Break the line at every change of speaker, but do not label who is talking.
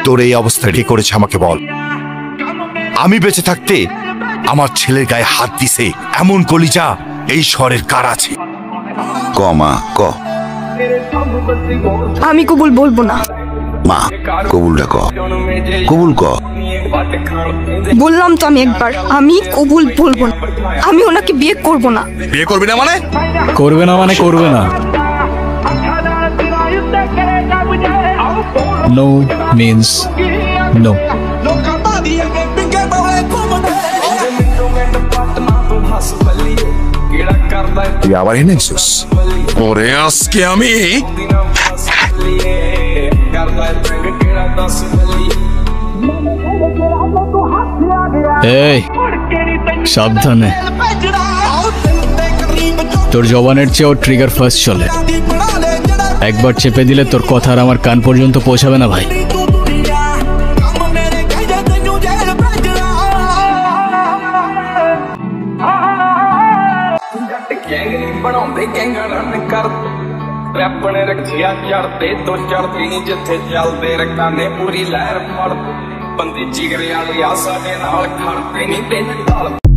তোর এই অবস্থা কে করেছে আমাকে বল। আমি বেঁচে থাকতে আমার ছেলের গায়ে হাত দিছে এমন কলিজা এই শহরের কার আছে?
ক মা ক।
আমি কবুল বলবো না।
মা কবুলটা ক, কবুল ক।
বললাম তো আমি একবার, আমি কবুল বলবো না। আমি ওনাকে বিয়ে করব না।
বিয়ে করবি না মানে?
করবে না মানে করবে না। No means no.
তুই আবার এনেছিস ওরে আজকে আমি।
এই সাবধানে, তোর জবানের চেয়েও ট্রিগার ফার্স্ট চলে। একবার চেপে দিলে তোর কথা আর আমার কান পর্যন্ত পৌঁছাবে না ভাই।
ਆਪਣੇ ਰੱਖਿਆ ਚੜਦੇ ਤੋਂ ਚੜਦੀ ਨਹੀਂ ਜਿੱਥੇ ਚੱਲਦੇ ਰਕਾਨੇ ਪੂਰੀ ਲਹਿਰ ਫੜ ਬੰਦੇ ਜਿਗਰੇ ਵਾਲੇ ਆ ਸਾਡੇ ਨਾਲ ਖੜਦੇ ਨਹੀਂ ਦਿਨ ਢਲ।